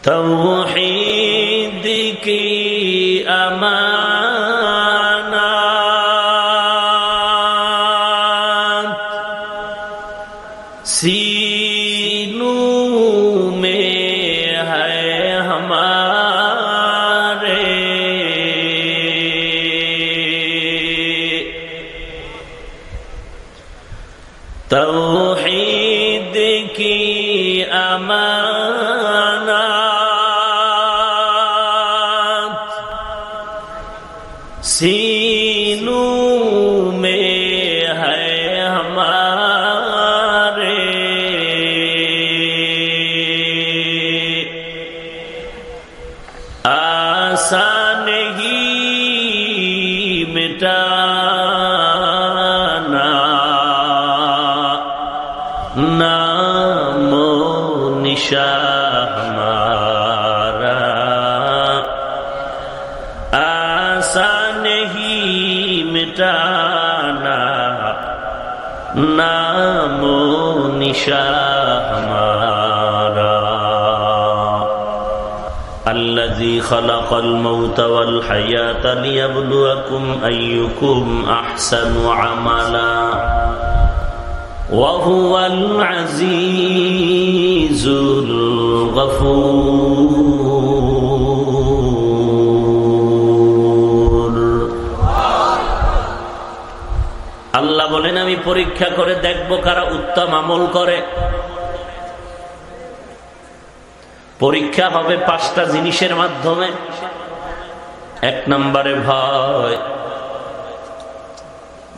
तौहीद की अमानत सीनों में है हमारे, तौहीद की अमानत सीनों में है हमारे, आसान ही मिटाना नामो निशा हमारा, आसान ही मिटाना नामो निशा हमारा। अल्लज़ी खलक़ल मौत वल हयात लियब्लुवकुम अय्युकुम अहसनु अमला वहुवल अज़ीज़ुल गफूर। আল্লাহ বলেন আমি পরীক্ষা করে দেখব কারা উত্তম আমল করে। পরীক্ষা হবে 5টা জিনিসের মাধ্যমে। 1 নম্বরে ভয়,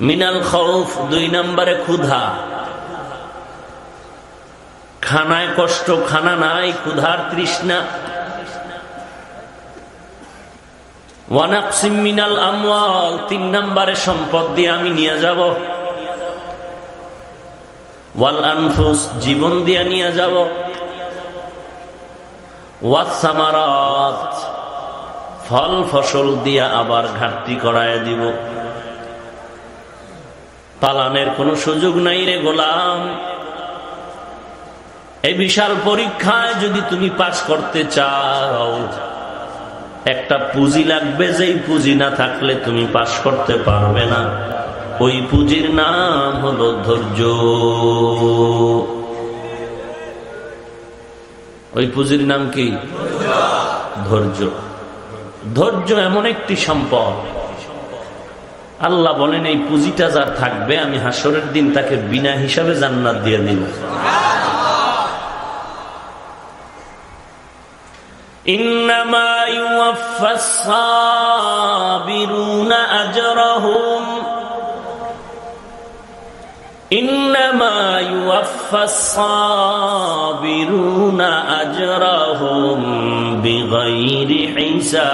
মিনাল খৌফ 2 নম্বরে ক্ষুধা, খানায় কষ্ট, খানা নাই, ক্ষুধার তৃষ্ণা। ওয়ানাকসিম মিনাল আমওয়াল 3 নম্বরে সম্পদ দিয়ে আমি নিয়ে যাব। ওয়াল আনফুস জীবন দিয়ে নিয়ে যাব। ওয়াস সামারাত ফল ফসল দিয়ে আবার ঘাটতি করায় দিব। পালানের কোনো সুযোগ নাই রে গোলাম। এই বিশাল পরীক্ষায় যদি তুমি পাস করতে চাও, একটা পুঁজি লাগবে, যেই পুঁজি না থাকলে তুমি পাস করতে পারবে না। ওই পুঁজির নাম হলো ধৈর্য। ওই পুঁজির নাম কি? ধৈর্য। ধৈর্য এমন একটি সম্পদ, আল্লাহ বলেন এই পুঁজিটা যার থাকবে আমি হাসরের দিন তাকে বিনা হিসাবে জান্নাত দিয়ে দিব। ইন্নামা ইউওয়াফাস সাবিরুনা আজরাহুম, ইন্নামা ইউওয়াফাস সাবিরুনা আজরাহুম বিগাইরি হিসাব।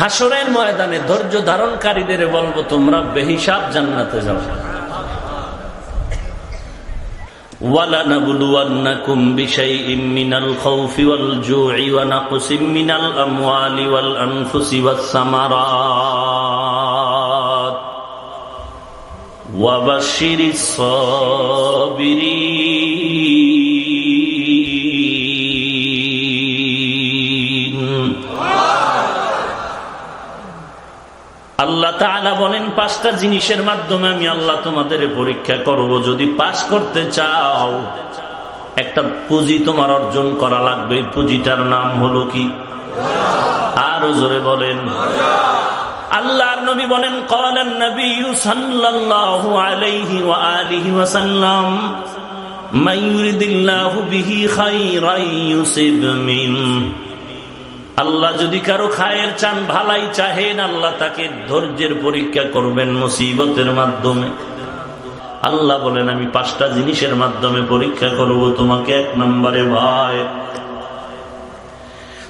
হাসরের ময়দানে ধৈর্য ধারণকারীদের বলবো তোমরা বেহিসাব জান্নাতে যাও। وَلَنَبْلُوَنَّكُمْ بِشَيْءٍ مِّنَ الْخَوْفِ وَالْجُوعِ وَنَقْصٍ مِّنَ الْأَمْوَالِ وَالْأَنفُسِ وَالثَّمَرَاتِ وَبَشِّرِ الصَّابِرِينَ। আল্লাহ তাআলা বলেন 5টা জিনিসের মাধ্যমে আমি আল্লাহ তোমাদের পরীক্ষা করব। যদি পাস করতে চাও, একটা পুঁজি তোমার অর্জন করা লাগবে। পুঁজিটার নাম হলো কি? আরো জোরে বলেন। আল্লাহর নবী বলেন ক্বালান নবী সাল্লাল্লাহু আলাইহি ওয়া আলিহি ওয়াসাল্লাম মান ইউরিদিল্লাহু বিহি খায়রান ইউসিব মিন। আল্লাহ যদি কারো খায়ের চান, ভালাই চাহেন, আল্লাহ তাকে ধৈর্যের পরীক্ষা করবেন মুসিবতের মাধ্যমে। আল্লাহ বলেন আমি 5টা জিনিসের মাধ্যমে পরীক্ষা করব তোমাকে। 1 নম্বরে ভয়।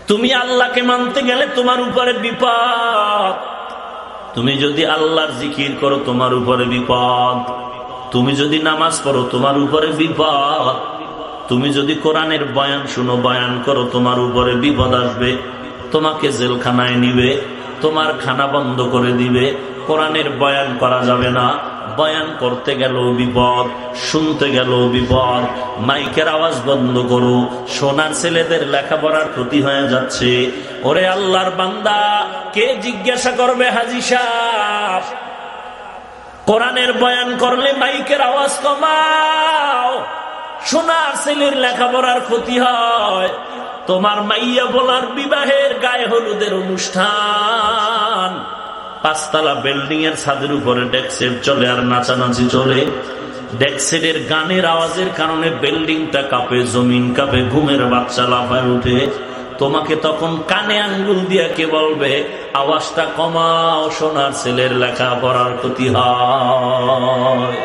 তুমি আল্লাহকে মানতে গেলে তোমার উপরে বিপদ। তুমি যদি আল্লাহর জিকির করো তোমার উপরে বিপদ। তুমি যদি নামাজ পড়ো তোমার উপরে বিপদ। তুমি যদি কোরআনের বয়ান শুনো, বয়ান করো, তোমার উপরে বিপদ আসবে। তোমাকে জেলখানায় নিবে, তোমার খানা বন্ধ করে দিবে, কোরআনের বয়ান করা যাবে না, বয়ান করতে গেল বিপদ, শুনতে গেল বিপদ, মাইকের আওয়াজ বন্ধ করো, সোনার ছেলেদের লেখাপড়ার ক্ষতি হয়ে যাচ্ছে। ওরে আল্লাহর বান্দা, কে জিজ্ঞাসা করবে হাজী সাহেব? কোরআনের বয়ান করলে মাইকের আওয়াজ কমাও, সোনার ছেলের লেখাপড়ার ক্ষতি হয়। তোমার মাইয়া বলার বিবাহের গায়ে হলুদের অনুষ্ঠান, 5 তলা বিল্ডিং এর ছাদের উপরে ডেক্সেট চলে আর নাচানাচি চলে। ডেক্সেটের গানের আওয়াজের কারণে বিল্ডিংটা কাঁপে, জমিন কাঁপে, ঘুমের বাচ্চা লাফায় উঠে। তোমাকে তখন কানে আঙ্গুল দিয়া কে বলবে আওয়াজটা কমাও, সোনার ছেলের লেখাপড়ার ক্ষতি হয়।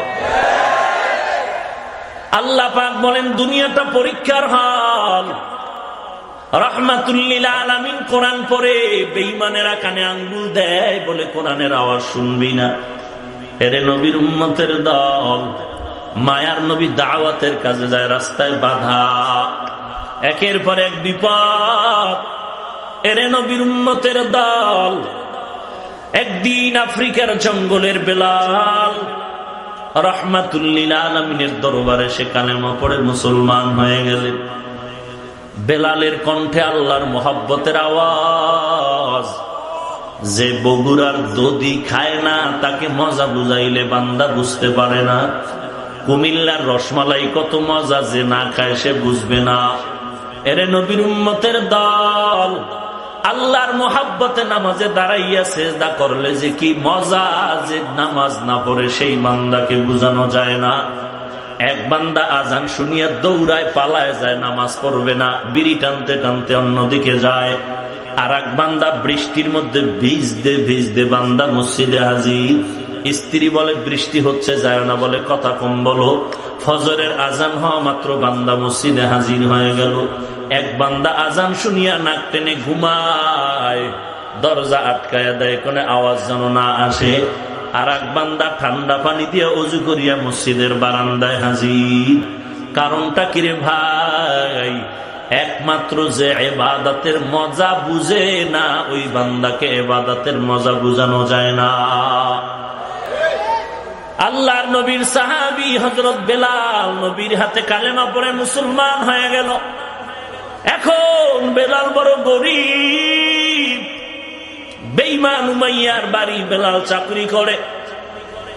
আল্লাহ পাক বলেন দুনিয়াটা পরীক্ষার হল। রাহমাতুল লিল আলামিন কোরআন পড়ে বেঈমানেরা কানে আঙ্গুল দেয় বলে কোরআনের আওয়াজ শুনবি না। এরে নবীর উম্মতের দল, মায়ার নবী দাওয়াতের কাজে যায়, রাস্তায় বাধা, একের পর এক বিপদ। এরে নবীর উম্মতের দল, একদিন আফ্রিকার জঙ্গলের বেলাল রাহমাতুল লিল আলামিনের দরবারে সে কালেমা পড়ে মুসলমান হয়ে গেলেন। বেলালের কণ্ঠে আল্লাহর মোহাব্বতের আওয়াজ। যে বগুড়ার দধি খায় না তাকে মজা বুঝাইলে বান্দা বুঝতে পারে না। কুমিল্লার রসমালাই কত মজা, যে না খায় সে বুঝবে না। এরে নবীর উম্মতের দল, আল্লাহর মোহাব্বতে নামাজে দাঁড়াইয়া সেজদা করলে যে কি মজা, যে নামাজ না পড়ে সেই বান্দাকে বুঝানো যায় না। এক বান্দা আজান শুনিয়া দৌড়ায় পালায় যায়, নামাজ পড়বে না, বিড়ি টানতে টানতে অন্যদিকে যায়। আর এক বান্দা বৃষ্টির মধ্যে ভিজতে ভিজতে বান্দা মসজিদে হাজির। স্ত্রী বলে বৃষ্টি হচ্ছে, যায় না, বলে কথা কম বলো। ফজরের আজান হওয়া মাত্র বান্দা মসজিদে হাজির হয়ে গেল। এক বান্দা আজান শুনিয়া নাক টেনে ঘুমায়, দরজা আটকায়া দেয় কোনে আওয়াজ যেন না আসে। আর এক বান্দা ঠান্ডা পানি দিয়ে অজু করিয়া মসজিদের বারান্দায় হাজির। কারণটা কিরে ভাই? একমাত্র যে ইবাদতের মজা বুঝে না, ওই বান্দাকে ইবাদতের মজা বুঝানো যায় না। আল্লাহর নবীর সাহাবী হযরত বেলাল নবীর হাতে কালেমা পড়ে মুসলমান হয়ে গেল। এখন বেলাল বড় গরীব, বেঈমান উমাইয়ার বাড়ি বেলাল চাকরি করে,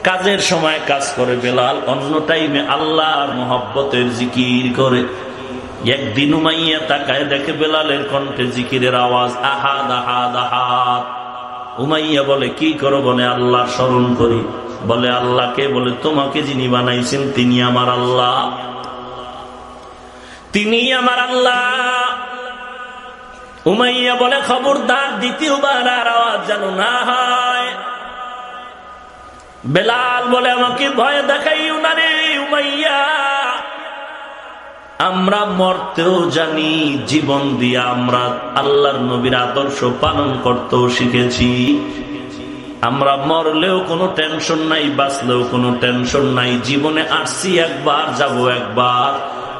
কাজের সময় কাজ করে বেলাল, অন্য টাইমে আল্লাহর মোহাব্বতের জিকির করে। একদিন উমাইয়া তাকায় দেখে বেলালের কণ্ঠে জিকিরের আওয়াজ, আহাদ আহাদ আহাদ। উমাইয়া বলে কি করো? বলে আল্লাহর স্মরণ করি। বলে আল্লাহকে? বলে তোমাকে যিনি বানাইছেন তিনি আমার আল্লাহ, তিনি আমার আল্লাহ। উমাইয়া বলে খবরদার, দ্বিতীয়বার আর আওয়াজ যেন না হয়। বেলাল বলে আমাকে ভয় দেখাইও না রে উমাইয়া, আমরা মরতেও জানি, জীবন দিয়ে আমরা আল্লাহর নবীর আদর্শ পালন করতেও শিখেছি। আমরা মরলেও কোনো টেনশন নাই, বাঁচলেও কোনো টেনশন নাই। জীবনে আসছি একবার, যাব একবার,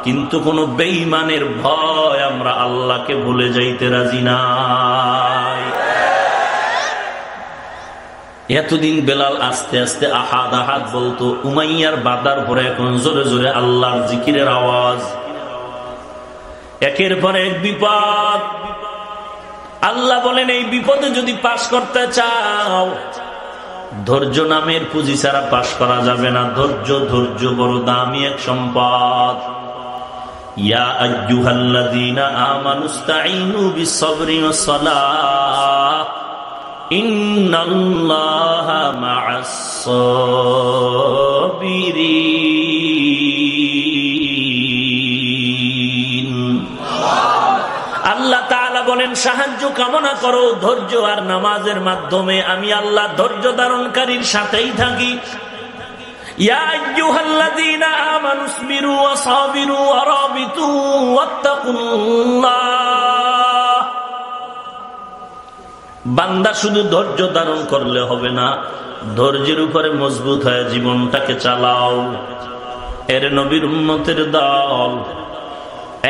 কিন্তু কোন বেঈমানের ভয় আমরা আল্লাহকে ভুলে যাইতে রাজি নাই। এতদিন বেলাল আস্তে আস্তে আহাদ আহাদ বলতো, উমাইয়ার বাদার পরে এখন জোরে জোরে আল্লাহর জিকিরের আওয়াজ। একের পর এক বিপদ। আল্লাহ বলেন এই বিপদে যদি পাশ করতে চাও, ধৈর্য নামের পুঁজি ছাড়া পাশ করা যাবে না। ধৈর্য বড় দামি এক সম্পদ। ইয়া আইয়ুহাল্লাযীনা আমানুস্তাঈনু বিস-সাবরি ওয়াস-সালাহ ইন্নাল্লাহা মা'আস-সাবিরিন। আল্লাহ তাআলা বলেন সাহায্য কামনা করো ধৈর্য আর নামাজের মাধ্যমে, আমি আল্লাহ ধৈর্য ধারণকারীর সাথেই থাকি। ইয়া আইয়ুহাল্লাযীনা আমানুসবিরু ওয়াসাবিরু ওয়ারাবিতু ওয়াত্তাকুল্লাহ। বান্দা শুধু ধৈর্য ধারণ করলে হবে না, ধৈর্যের উপরে মজবুত হয়ে জীবনটাকে চালাও। এর নবীর উম্মতের দল,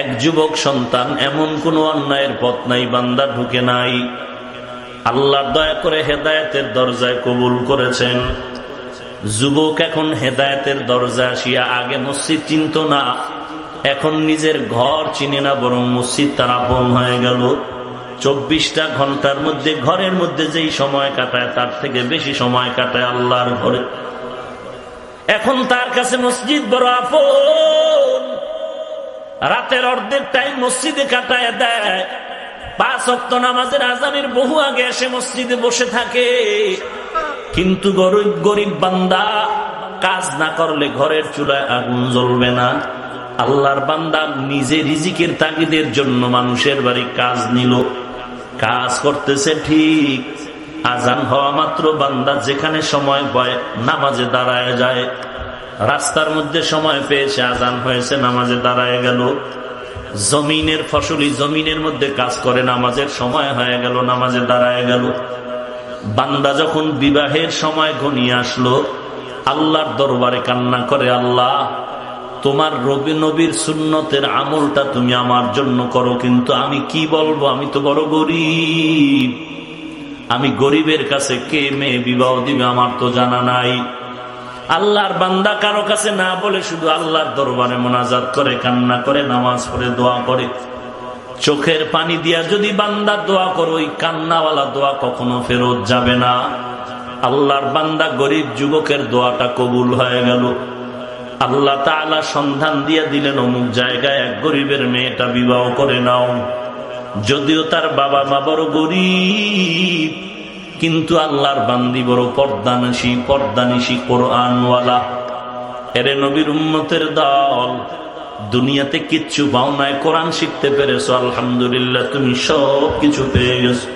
এক যুবক সন্তান, এমন কোন অন্যায়ের পথ নাই বান্দা ঢুকে নাই। আল্লাহ দয়া করে হেদায়েতের দরজায় কবুল করেছেন। যুবক এখন হেদায়েতের দরজা আসিয়া, আগে মসজিদ চিনত না, এখন নিজের ঘর চিনে না, বরং মসজিদ তার আপন হয়ে গেল। 24টা ঘন্টার মধ্যে ঘরের মধ্যে যেই সময় কাটায় তার থেকে বেশি সময় কাটায় আল্লাহর ঘরে। এখন তার কাছে মসজিদ বড় আপন। রাতের অর্ধেক টাইম মসজিদে কাটায় দেয়, 5 ওয়াক্ত নামাজের আজানের বহু আগে এসে মসজিদে বসে থাকে। কিন্তু গরিব বান্দা কাজ না করলে ঘরের চুলায় আগুন জ্বলবে না। আল্লাহর বান্দা নিজে রিজিকের তাগিদের জন্য মানুষের বাড়ি কাজ নিল, কাজ করতেছে ঠিক, আজান হওয়া মাত্র বান্দা যেখানে সময় পায় নামাজে দাঁড়ায় যায়। রাস্তার মধ্যে সময় পেয়েছে, আজান হয়েছে, নামাজে দাঁড়ায় গেল। জমিনের ফসলি জমিনের মধ্যে কাজ করে, নামাজের সময় হয়ে গেল, নামাজে দাঁড়ায় গেল। বান্দা যখন বিবাহের সময় ঘনিয়ে আসলো, আল্লাহর দরবারে কান্না করে, আল্লাহ তোমার নবীর সুন্নতের আমলটা তুমি আমার জন্য করো, কিন্তু আমি কি বলবো, আমি তো বড় গরিব, আমি গরিবের কাছে কে মেয়ে বিবাহ দিবে আমার তো জানা নাই। আল্লাহর বান্দা কারো কাছে না বলে শুধু আল্লাহর দরবারে মোনাজাত করে, কান্না করে, নামাজ পড়ে, দোয়া করে। চোখের পানি দিয়া যদি বান্দা দোয়া করো, ওই কান্নাওয়ালা দোয়া কখনো ফেরত যাবে না। আল্লাহর বান্দা গরিব যুবকের দোয়াটা কবুল হয়ে গেল। আল্লাহ তাআলা সন্ধান দিয়ে দিলেন, অমুক জায়গায় এক গরিবের মেয়েটা বিবাহ করে নাও। যদিও তার বাবা মা বড় গরিব, কিন্তু আল্লাহর বান্দি বড় পর্দানিশী কোরআনওয়ালা। এরে নবীর উম্মতের দল, দুনিয়াতে কিচ্ছু পাও নাই, কোরআন শিখতে পেরেছো, আলহামদুলিল্লাহ, তুমি সব কিছু পেয়ে গেছো।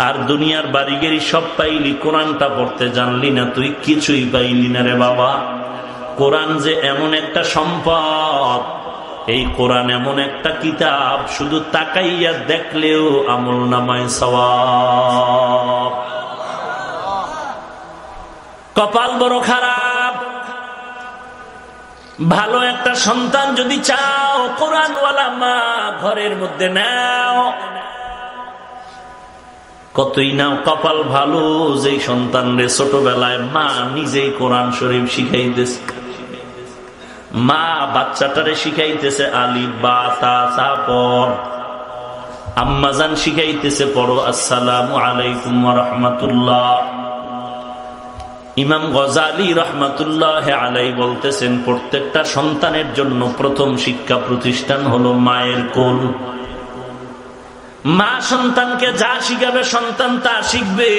আর দুনিয়ার বাড়িগেরি সব পাইলি, কোরআনটা পড়তে জানলি না, তুই কিছুই পাইলি না রে বাবা। কোরআন যে এমন একটা সম্পদ, এই কোরআন এমন একটা কিতাব, শুধু তাকাইয়া দেখলেও আমল নামায় সওয়াব। কপাল বড় খারাপ। ভালো একটা সন্তান যদি চাও, কোরআনওয়ালা মা ঘরের মধ্যে নাও। কতই নাও, কপাল ভালো যেই সন্তান রে ছোটবেলায় মা নিজেই কোরআন শরীফ শিখাইতেছে, মা বাচ্চাটারে শিখাইতেছে আলিফ বা তা সা পড়, আম্মাজান শিখাইতেছে পড়ো আসসালামু আলাইকুম ওয়া রাহমাতুল্লাহ। ইমাম গজালি রহমাতুল্লাহ আলাইহি বলতেছেন, প্রত্যেকটা সন্তানের জন্য প্রথম শিক্ষা প্রতিষ্ঠান হলো মায়ের কোল। মা সন্তানকে যা শিখাবে সন্তান তা শিখবে।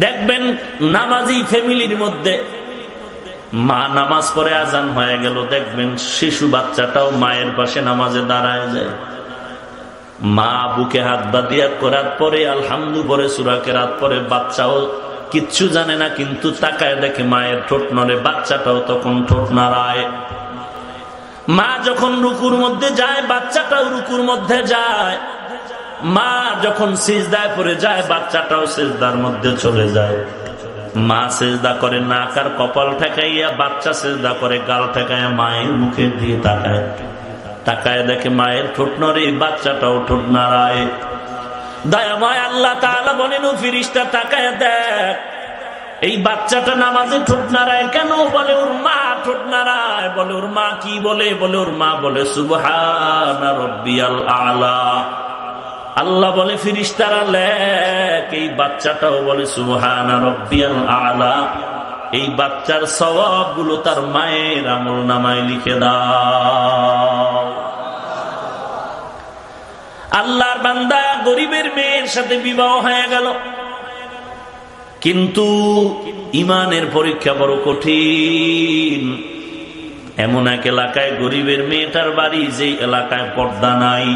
দেখবেন নামাজি ফ্যামিলির মধ্যে মা নামাজ পড়ে আজান হয়ে গেল, দেখবেন শিশু বাচ্চাটাও মায়ের পাশে নামাজে দাঁড়ায় যায়। মা বুকে হাত বাঁধিয়া কেরাত পড়ে, আলহামদু পড়ে, সূরা কেরাত পড়ে, বাচ্চাও কিচ্ছু জানে না, কিন্তু তাকায় দেখে মায়ের ঠোঁট নড়ে, বাচ্চাটাও তখন ঠোঁট নাড়ায়। মা যখন রুকুর মধ্যে যায়, বাচ্চাটাও রুকুর মধ্যে যায়। মা যখন সিজদায় পড়ে যায়, বাচ্চাটাও সিজদার মধ্যে চলে যায়। মা সিজদা করে নাক আর কপাল ঠেকাইয়া, বাচ্চা সিজদা করে গাল ঠেকাইয়া মায়ের মুখে দিয়ে তাকায়। তাকায় দেখে মায়ের ঠোঁট নড়ে, বাচ্চাটাও ঠোঁট নাড়ায়। দয়াময় আল্লাহ তাআলা বলেন, ও ফেরেশতা তাকায় দেখ, এই বাচ্চাটা নামাজে ঠোঁট নাড়ায় কেন? বলে ওর মা ঠোঁট নাড়ায়। বলে ওর মা কি বলে? বলে ওর মা বলে সুবহানা রাব্বিয়াল আলা। আল্লাহ বলে ফেরেশতারা লেখ, এই বাচ্চাটাও বলে সুবহানা রাব্বিয়াল আলা। এই বাচ্চার সওয়াবগুলো তার মায়ের আমলনামায় লিখে দাও। আল্লাহর বান্দা গরিবের মেয়ের সাথে বিবাহ হয়ে গেল, কিন্তু ইমানের পরীক্ষা বড় কঠিন। এমন এক এলাকায় গরিবের মেয়েটার বাড়ি, যে এলাকায় পর্দা নাই।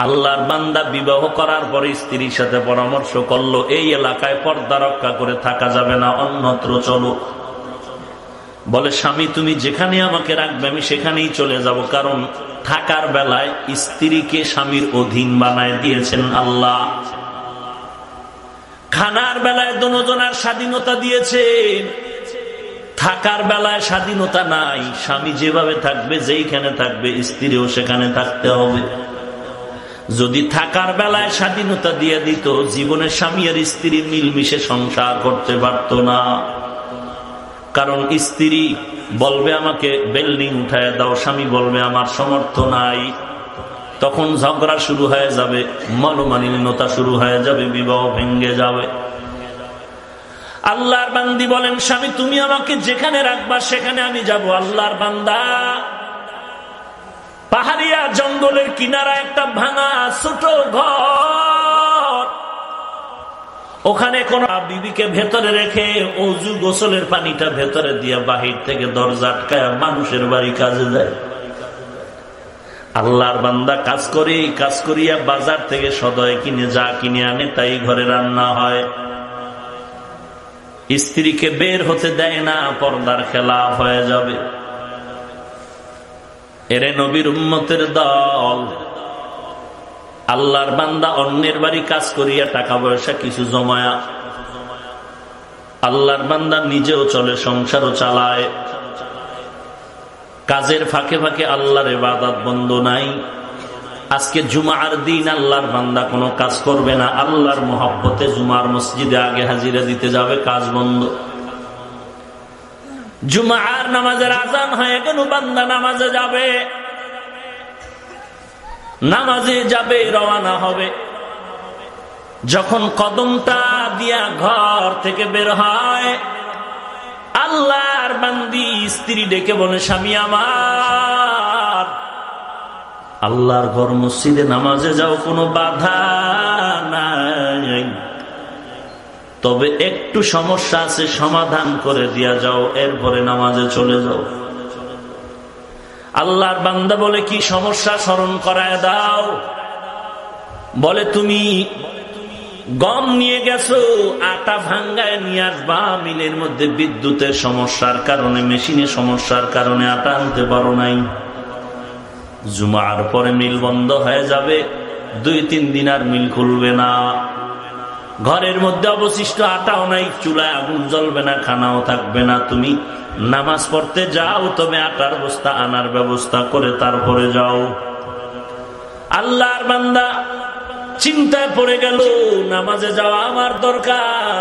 আল্লাহর বান্দা বিবাহ করার পরে স্ত্রীর সাথে পরামর্শ করলো, এই এলাকায় পর্দা রক্ষা করে থাকা যাবে না, অন্যত্র চলো। বলে স্বামী তুমি যেখানে আমাকে রাখবে আমি সেখানেই চলে যাব, কারণ থাকার বেলায় স্ত্রীকে স্বামীর অধীন বানায় দিয়েছেন আল্লাহ। খানার বেলায় দুজনের স্বাধীনতা দিয়েছেন, থাকার বেলায় স্বাধীনতা নাই। স্বামী যেভাবে থাকবে, যেইখানে থাকবে, স্ত্রীও সেখানে থাকতে হবে। যদি থাকার বেলায় স্বাধীনতা দিয়ে দিত, জীবনে স্বামী আর স্ত্রী মিলমিশে সংসার করতে পারত না। কারণ স্ত্রী বলবে আমাকে বিল্ডিং উঠায় দাও, স্বামী বলবে আমার সামর্থ্য নাই, তখন ঝগড়া শুরু হয়ে যাবে, মনোমালিন্যতা শুরু হয়ে যাবে, বিবাহ ভেঙে যাবে। আল্লাহর বান্দি বলেন, স্বামী তুমি আমাকে যেখানে রাখবা সেখানে আমি যাব। আল্লাহর বান্দা পাহাড়িয়া জঙ্গলের কিনারা একটা ভাঙা ছোট ঘর, ওখানে কোন বিবিকে ভেতরে রেখে অজু গোসলের পানিটা ভেতরে দিয়া বাহির থেকে দরজা আটকায় মানুষের বাড়ি কাজে যায়। আল্লাহর বান্দা কাজ করিয়া বাজার থেকে সদয় কিনে যা কিনে আনে তাই ঘরে রান্না হয়। স্ত্রীকে বের হতে দেয় না, পর্দার খেলাফ হয়ে যাবে। এরে নবীর উম্মতের দল, আল্লাহর বান্দা অন্যের বাড়ি কাজ করিয়া টাকা পয়সা কিছু জমায়া, আল্লাহর বান্দা নিজেও চলে, সংসারও চালায়, কাজের ফাঁকে ফাঁকে আল্লাহর ইবাদত বন্ধ নাই। আজকে জুমার দিন আল্লাহর বান্দা কোনো কাজ করবে না, আল্লাহর মহব্বতে জুমার মসজিদে আগে হাজিরা দিতে যাবে, কাজ বন্ধ। জুমার নামাজের আজান হয়ে গেল, বান্দা নামাজে যাবে, রওনা হবে। যখন কদমটা দিয়া ঘর থেকে বের হয়, আল্লাহর বান্দি স্ত্রী ডেকে বলে, স্বামী আমার, আল্লাহর ঘর মসজিদে নামাজে যাও, কোনো বাধা নাই, তবে একটু সমস্যা আছে, সমাধান করে দিয়া যাও, এরপরে নামাজে চলে যাও। আল্লাহর বান্দা বলে, কি সমস্যা স্মরণ করায় দাও। বলে, তুমি গম নিয়ে গেছো, আটা ভাঙ্গায় নিয়ে আসবা, মিলের মধ্যে বিদ্যুতের সমস্যার কারণে, মেশিনের সমস্যার কারণে আটা আনতে পারো নাই। জুমার পরে মিল বন্ধ হয়ে যাবে, 2-3 দিন আর মিল খুলবে না। ঘরের মধ্যে অবশিষ্ট আটাও নাই, চুলায় আগুন জ্বলবে না, খানাও থাকবে না। তুমি নামাজ পড়তে যাও, তবে আটার বস্তা আনার ব্যবস্থা করে তারপরে যাও। আল্লাহর বান্দা চিন্তায় পড়ে গেল, নামাজে যাওয়া আমার দরকার,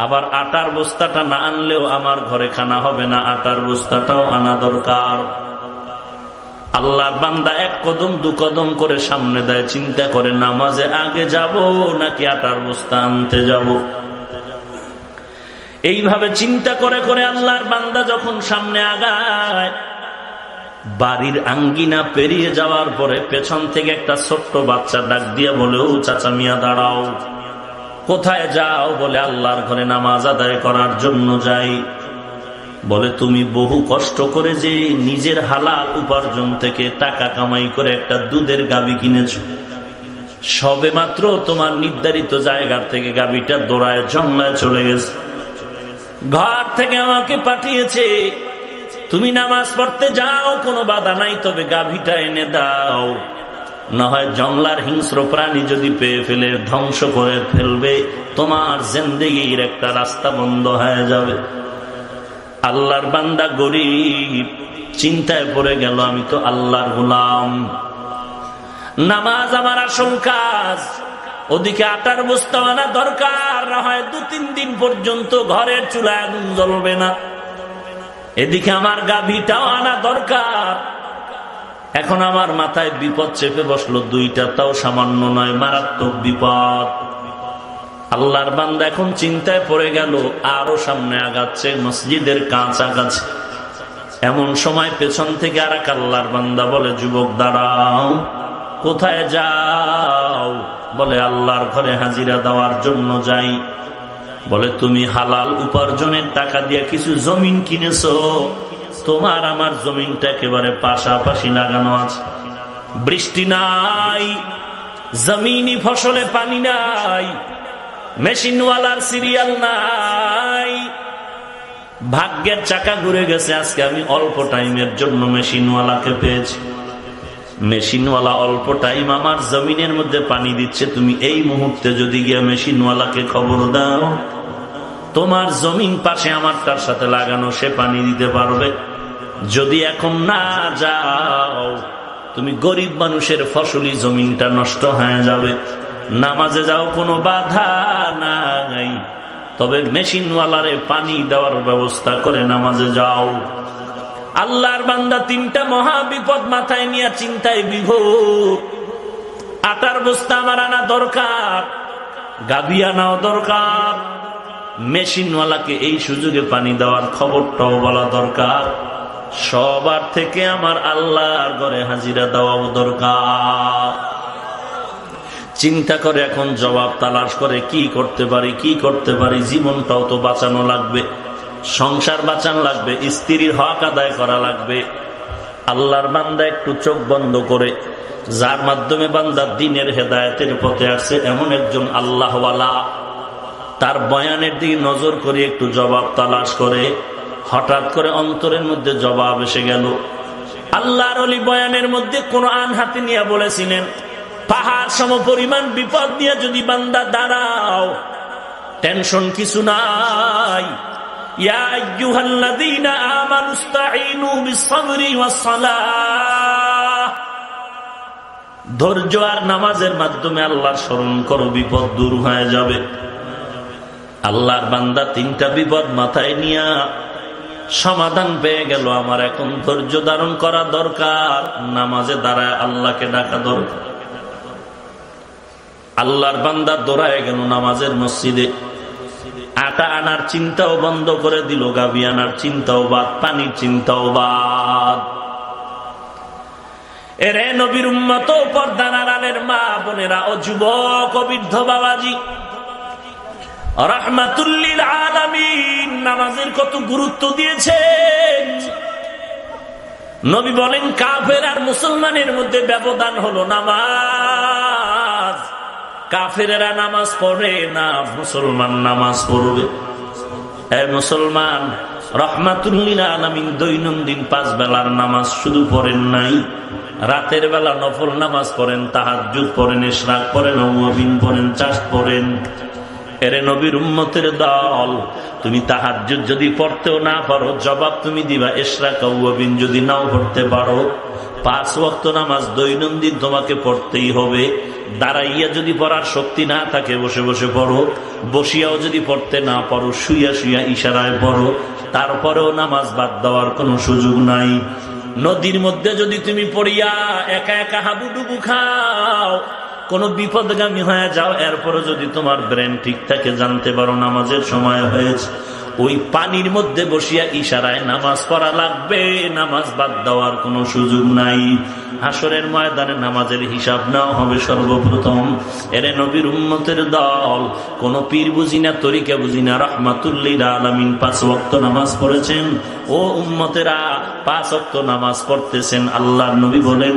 আবার আটার বস্তাটা না আনলেও আমার ঘরে খানা হবে না, আটার বস্তাটাও আনা দরকার। আল্লাহর বান্দা 1 কদম 2 কদম করে সামনে দেয়, চিন্তা করে নামাজে আগে যাব নাকি আটার বস্তা আনতে যাব। এইভাবে চিন্তা করে করে আল্লাহর বান্দা যখন সামনে আগায়, বাড়ির আঙ্গিনা পেরিয়ে যাওয়ার পরে পেছন থেকে একটা ছোট্ট বাচ্চা ডাক দিয়ে বলে, ও চাচা মিয়া দাঁড়াও। কোথায় যাও? বলে, আল্লাহর ঘরে নামাজ আদায় করার জন্য যাই। বলে, তুমি বহু কষ্ট করে যে নিজের হালাল উপার্জন থেকে টাকা কামাই করে একটা দুধের গাভী কিনেছো, সবে মাত্র তোমার নির্ধারিত জায়গার থেকে গাভীটা দৌড়ায় জঙ্গলায় চলে গেছে, ঘর থেকে আমাকে পাঠিয়েছে, তুমি নামাজ পড়তে যাও, কোনো বাধা নাই, তবে গাভীটা এনে দাও, না হয় জঙ্গলার হিংস্র প্রাণী যদি পেয়ে ফেলে ধ্বংস করে ফেলবে, তোমার জিন্দেগির একটা রাস্তা বন্ধ হয়ে যাবে। আল্লাহর বান্দা গরিব, চিন্তায় পড়ে গেল, আমি তো আল্লাহর গোলাম, নামাজ আমার আসল কাজ, ওদিকে আটার বস্তা আনা দরকার, না হয় 2-3 দিন পর্যন্ত ঘরের চুলায় আগুন জ্বলবে না, এদিকে আমার গাভীটাও আনা দরকার। এখন আমার মাথায় বিপদ চেপে বসলো, 2টা, তাও সামান্য নয়, মারাত্মক বিপদ। আল্লাহর বান্দা এখন চিন্তায় পড়ে গেল, আরো সামনে আগাচ্ছে, মসজিদের কাছাকাছি। এমন সময় পেছন থেকে আর এক আল্লাহর বান্দা বলে, যুবক দাঁড়াও। কোথায় যাও? বলে, আল্লাহর ঘরে হাজিরা দেওয়ার জন্য যাই। বলে, তুমি হালাল উপার্জনের টাকা দিয়ে কিছু জমিন কিনেছো, তোমার আমার জমিনটা একেবারে পাশাপাশি লাগানো আছে, বৃষ্টি নাই, জমিনি ফসলে পানি নাই, মেশিনওয়ালার সিরিয়াল নাই, ভাগ্যের চাকা ঘুরে গেছে। আজকে আমি অল্প টাইমের জন্য মেশিনওয়ালাকে পেয়েছি, মেশিনওয়ালা অল্প টাইম আমার জমিনের মধ্যে পানি দিচ্ছে, তুমি এই মুহূর্তে যদি গিয়ে মেশিনওয়ালাকে খবর দাও, তোমার জমিন পাশে আমার তার সাথে লাগানো, সে পানি দিতে পারবে। যদি এখন না যাও, তুমি গরিব মানুষের ফসলি জমিনটা নষ্ট হয়ে যাবে। নামাজে যাও, কোনো বাধা নাই, তবে মেশিনওয়ালারে পানি দেওয়ার ব্যবস্থা করে নামাজে যাও। আল্লাহর বান্দা তিনটা মহা বিপদ মাথায় নিয়ে চিন্তায় বিভোর। আটার বস্তা আমার আনা দরকার, গাভী আনাও দরকার, মেশিনওয়ালাকে এই সুযোগে পানি দেওয়ার খবরটাও বলা দরকার, সবার থেকে আমার আল্লাহর ঘরে হাজিরা দেওয়াও দরকার। চিন্তা করে এখন জবাব তালাশ করে কি করতে পারি। জীবনটাও তো বাঁচানো লাগবে, সংসার বাঁচানো লাগবে, স্ত্রীর হক আদায় করা লাগবে। আল্লাহর বান্দা একটু চোখ বন্ধ করে, যার মাধ্যমে বান্দা দ্বীনের হেদায়েতের পথে আসছে এমন একজন আল্লাহওয়ালা, তার বয়ানের দিকে নজর করে একটু জবাব তালাশ করে, হঠাৎ করে অন্তরের মধ্যে জবাব এসে গেল। আল্লাহর ওলি বয়ানের মধ্যে কোরআন হাতে নিয়ে বলেছিলেন, পাহাড় সম পরিমাণ বিপদ নিয়ে যদি বান্দা দাঁড়াও, টেনশন কিছু নাই। ইয়া আইয়ুহাল্লাযীনা আমানুস্তাঈনু বিস-সাবরি ওয়াস-সালাহ, ধৈর্য আর নামাজের মাধ্যমে আল্লাহর স্মরণ করো, বিপদ দূর হয়ে যাবে। আল্লাহর বান্দা তিনটা বিপদ মাথায় নিয়ে সমাধান পেয়ে গেল। আমার এখন ধৈর্য ধারণ করা দরকার, নামাজে দাঁড়ায় আল্লাহকে ডাকা দরকার। আল্লাহর বান্দা দৌড়ায় গেল নামাজের মসজিদে। আটা আনার চিন্তাও বন্ধ করে দিল, গাভী আনার চিন্তাও বাদ, পানির চিন্তাও বাদ। এরে নবীর উম্মত, পর্দার আড়ালের মা বোনেরা ও যুবক ও বৃদ্ধ বাবাজি, রাহমাতুল লিল আলামিন নামাজের কত গুরুত্ব দিয়েছেন। নবী বলেন, কাফের আর মুসলমানের মধ্যে ব্যবধান হলো নামাজ। কাফেরেরা নামাজ পড়ে না, মুসলমান নামাজ পড়বে। এ মুসলমান, রাহমাতুল লিল আলামিন দৈনন্দিন 5 বেলার নামাজ শুধু পড়েন নাই, রাতের বেলা নফল নামাজ পড়েন, তাহাজ্জুদ পড়েন, ইশরাক পড়েন, আওয়াবিন পড়েন, চাশত পড়েন। এরে নবীর উম্মতের দল, তুমি তাহাজ্জুদ যদি পড়তেও না পারো, জবাব তুমি দিবা ইশরাক আওয়াবিন যদি নাও পড়তে পারো। 5 ওয়াক্ত নামাজ দৈনন্দিন তোমাকে পড়তেই হবে। দাঁড়াইয়া যদি পড়ার শক্তি না থাকে, বসে বসে পড়ো। বসিয়াও যদি পড়তে না পারো, শুইয়া শুইয়া ইশারায় পড়ো। তারপরেও নামাজ বাদ দেওয়ার কোনো সুযোগ নাই। নদীর মধ্যে যদি তুমি পড়িয়া একা একা হাবুডুবু খাও, কোন বিপদগামী হয়ে যাও, এরপরে যদি তোমার ব্রেন ঠিক থাকে, জানতে পারো নামাজের সময় হয়েছে, ওই পানির মধ্যে বসিয়া ইশারায় নামাজ পড়া লাগবে, নামাজ বাদ দেওয়ার কোনো সুযোগ নাই। হাসরের ময়দানে নামাজের হিসাব নেওয়া হবে সর্বপ্রথম। এরে নবীর উম্মতের দল, কোন পীর বুঝি না, তরিকা বুঝি না, রাহমাতুল লিল আলামিন 5 ওয়াক্ত নামাজ পড়েছেন। ও উম্মতেরা, 5 ওয়াক্ত নামাজ পড়তেছেন। আল্লাহর নবী বলেন,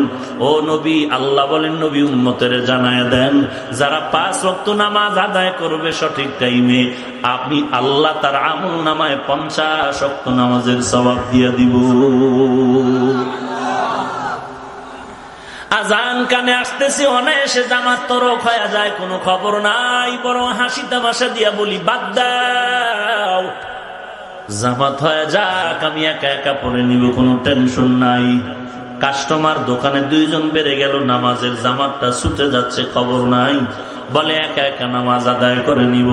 ও নবী, আল্লাহ বলেন নবী উম্মতের জানায় দেন, যারা 5 ওয়াক্ত নামাজ আদায় করবে সঠিক টাইমে, আপনি আল্লাহ তার আমল নামায় 50 ওয়াক্ত নামাজের সওয়াব দিয়ে দিব। আজান কানে আসতেছে, অনায়াসে জামাত তরক হয়ে যায়, কোনো খবর নাই, বরং হাসি তামাশা দিয়া বলি বাদ দাও, জামাত হয়ে যাক, আমি একা একা পড়ে নিব, কোনো টেনশন নাই। কাস্টমার দোকানে 2 জন বেড়ে গেল, নামাজের জামাতটা ছুটে যাচ্ছে, খবর নাই, বলে একা একা নামাজ আদায় করে নিব।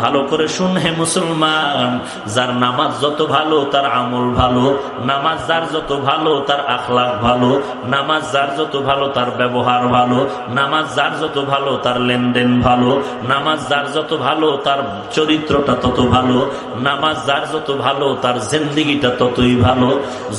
ভালো করে শুন হে মুসলমান, যার নামাজ যত ভালো তার আমল ভালো, নামাজ যার যত ভালো তার আখলাক ভালো, নামাজ যার যত ভালো তার ব্যবহার ভালো, নামাজ যার যত ভালো তার লেনদেন ভালো, নামাজ যার যত ভালো তার চরিত্রটা তত ভালো, নামাজ যার যত ভালো তার জিন্দেগিটা ততই ভালো।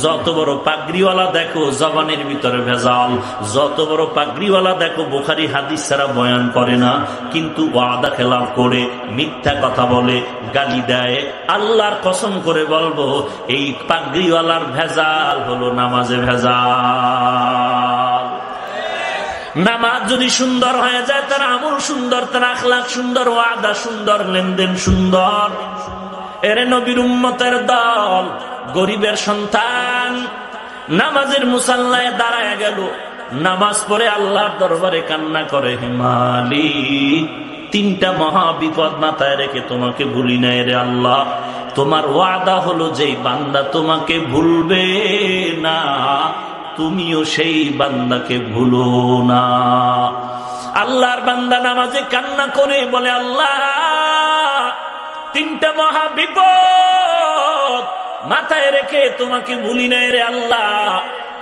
যত বড় পাগড়িওয়ালা দেখো জবানের ভিতরে ভেজাল, যত বড় পাগড়িওয়ালা দেখো বুখারী হাদিস ছাড়া বয়ান করে না, কিন্তু ওয়াদা খেলাফ করে, মিথ্যা কথা বলে, গালি দেয়। আল্লাহর কসম করে বলবো, এই পাগড়িওয়ালার ভেজাল হলো নামাজে ভেজাল। নামাজ যদি সুন্দর হয়ে যায়, তার আমল সুন্দর, তার আখলাক সুন্দর, ওয়াদা সুন্দর, লেনদেন সুন্দর। এরে নবীর উম্মতের দল, গরিবের সন্তান নামাজের মুসাল্লায় দাঁড়ায় গেল, নামাজ পড়ে আল্লাহর দরবারে কান্না করে, হে মালিক, 3টা মহা বিপদ মাথায় রেখে তোমাকে ভুলি নাই রে আল্লাহ। তোমার ওয়াদা হলো যেই বান্দা তোমাকে ভুলবে না, তুমিও সেই বান্দাকে ভুলো না। আল্লাহর বান্দা নামাজে কান্না করে বলে, আল্লাহ তিনটা মহা বিপদ মাথায় রেখে তোমাকে ভুলি নাই রে আল্লাহ।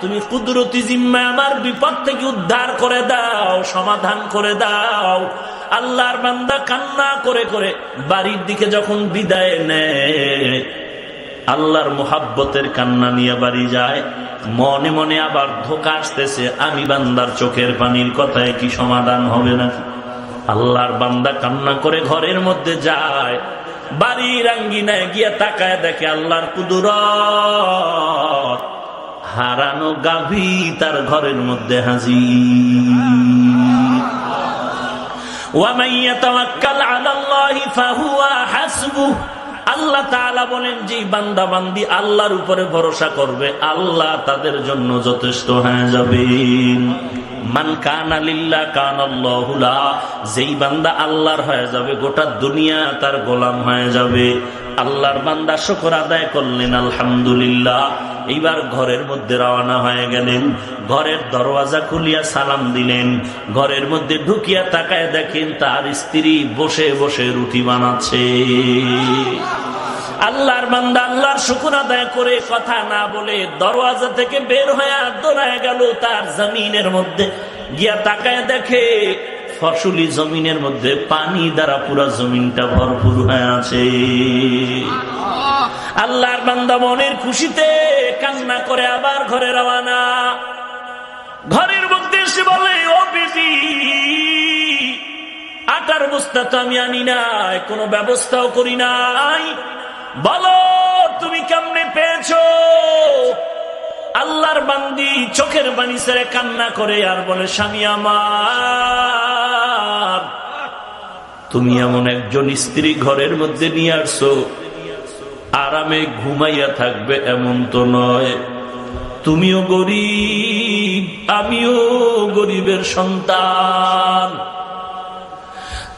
তুমি কুদরতি জিম্মায় আমার বিপদ থেকে উদ্ধার করে দাও, সমাধান করে দাও। আল্লাহর বান্দা কান্না করে করে বাড়ির দিকে যখন বিদায় নেয়, আল্লাহর মুহাব্বতের কান্না নিয়ে বাড়ি যায়, মনে মনে আবার ধোঁকা আসতেছে, আমি বান্দার চোখের পানির কথায় কি সমাধান হবে নাকি? আল্লাহর বান্দা কান্না করে ঘরের মধ্যে যায়, বাড়ির আঙ্গিনায় গিয়া তাকায় দেখে আল্লাহর কুদরত, হারানো গাভী তার ঘরের মধ্যে হাজির। ওয়ামান ইয়াতাওয়াক্কাল আলাল্লাহি ফাহুয়া হাসবুহ। আল্লাহ তাআলা বলেন, যে বান্দা বান্দি আল্লাহর উপরে ভরসা করবে, আল্লাহ তাদের জন্য যথেষ্ট হয়ে যাবেন। মান কানা লিল্লাহ কানাল্লাহু লা। যেই বান্দা আল্লাহর হয়ে যাবে, গোটা দুনিয়া তার গোলাম হয়ে যাবে। আল্লাহর বান্দা শুকর আদায় করলেন, আলহামদুলিল্লাহ। এইবার ঘরের মধ্যে রওনা হয়ে গেলেন, ঘরের দরওয়াজা খুলিয়া সালাম দিলেন, ঘরের মধ্যে ঢুকিয়া তাকায় দেখেন তার স্ত্রী বসে বসে রুটি বানাচ্ছে। আল্লাহর বান্দা আল্লাহর শুকর আদায় করে কথা না বলে দরওয়াজা থেকে বের হয়ে দৌড়ায় গেল তার জমিনের মধ্যে, গিয়া তাকায় দেখে ফসলি জমিনের মধ্যে পানি দ্বারা পুরো জমিনটা ভরপুর হয়ে আছে। আল্লাহর বান্দা মনের খুশিতে কান্না করে আবার ঘরে রওনা। ঘরের মধ্যে এসে বলে, ও বিবি, আটার বস্তা তো আমি আনি নাই, কোনো ব্যবস্থাও করি নাই, বলো তুমি কেমনে পেয়েছো? আল্লাহর বান্দি চোখের পানি ছেড়ে কান্না করে আর বলে, স্বামী আমার, তুমি এমন একজন স্ত্রী ঘরের মধ্যে নিয়ে আসছো, আরামে ঘুমাইয়া থাকবে এমন তো নয়। তুমিও গরিব, আমিও গরিবের সন্তান।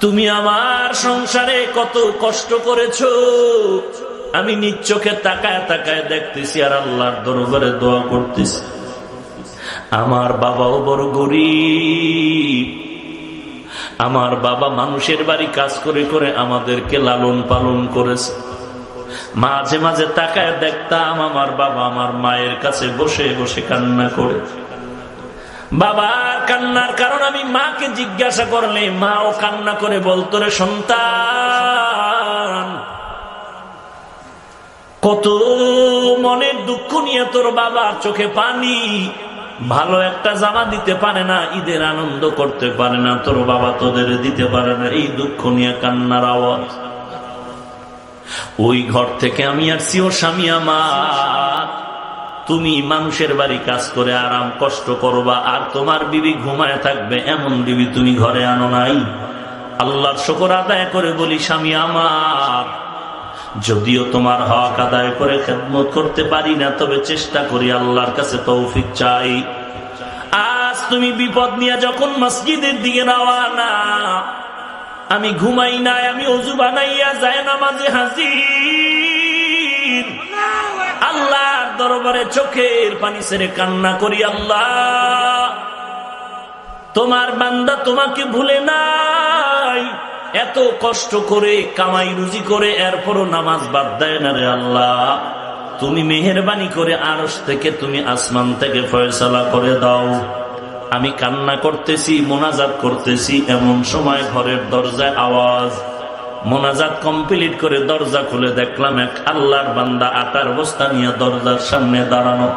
তুমি আমার সংসারে কত কষ্ট করেছো, আমি নিজ চোখে তাকায় তাকায় দেখতেছি আর আল্লাহর দরবারে দোয়া করতেছি। আমার বাবাও বড় গরিব, আমার বাবা মানুষের বাড়ি কাজ করে করে আমাদেরকে লালন পালন করেছে। মাঝে মাঝে তাকায় দেখতাম আমার বাবা আমার মায়ের কাছে বসে বসে কান্না করে। বাবার কান্নার কারণ আমি মাকে জিজ্ঞাসা করলে মাও কান্না করে বলতো, রে সন্তান, কত মনের দুঃখ নিয়ে তোর বাবার চোখে পানি, ভালো একটা জামা দিতে পারে না, ঈদের আনন্দ করতে পারে না, তোর বাবা তোদের দিতে পারে না, এই দুঃখ নিয়ে কান্নার আওয়াজ। ওই ঘর থেকে আমি আসছি, ও স্বামী আমার, তুমি মানুষের বাড়ি কাজ করে আরাম কষ্ট করবা আর তোমার বিবি ঘুমায় থাকবে, এমন বিবি তুমি ঘরে আনো নাই। আল্লাহর শুকর আদায় করে বলি, স্বামী আমার, যদিও তোমার হক আদায় করে খেদমত করতে পারি না, তবে চেষ্টা করি, আল্লাহর কাছে তৌফিক চাই। আজ তুমি বিপদ নিয়ে যখন মসজিদের দিকে রওনা, আমি ঘুমাই নাই, আমি ওযু বানাইয়া যায় নামাজে হাজির। আল্লাহর দরবারে চোখের পানি ছেড়ে কান্না করি, আল্লাহ, তোমার বান্দা তোমাকে ভুলে নাই, এত কষ্ট করে কামাই রুজি করে এরপরও নামাজ বাদ দেয় না রে আল্লাহ। তুমি মেহেরবানি করে আরশ থেকে, তুমি আসমান থেকে ফয়সালা করে দাও। আমি কান্না করতেছি, মোনাজাত করতেছি, এমন সময় ঘরের দরজায় আওয়াজ। মোনাজাত কমপ্লিট করে দরজা খুলে দেখলাম এক আল্লাহর বান্দা আটার বস্তা নিয়ে দরজার সামনে দাঁড়ানো।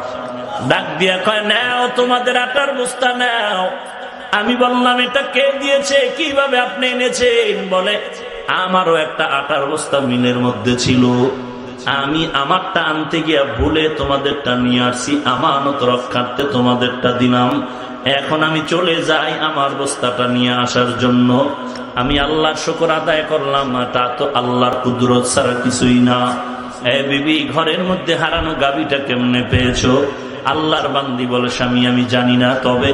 ডাক দিয়া কয়, নাও তোমাদের আটার বস্তা নাও। আমি বললাম, এটা কে দিয়েছে, কিভাবে আপনি এনেছেন? বলে, আমারও একটা আটার বস্তা মিলের মধ্যে ছিল, আমি আমারটা আনতে গিয়া ভুলে তোমাদেরটা নিয়ে আসছি, আমানত রক্ষার্থে তোমাদেরটা দিলাম। এখন আমি চলে যাই আমার বস্তাটা নিয়ে আসার জন্য। আমি আল্লাহর শুকর আদায় করলাম, তা তো আল্লাহর কুদরত ছাড়া কিছুই না। এ বিবি, ঘরের মধ্যে হারানো গাভীটা কেমনে পেয়েছো? আল্লাহর বান্দি বলে, স্বামী আমি জানি না, তবে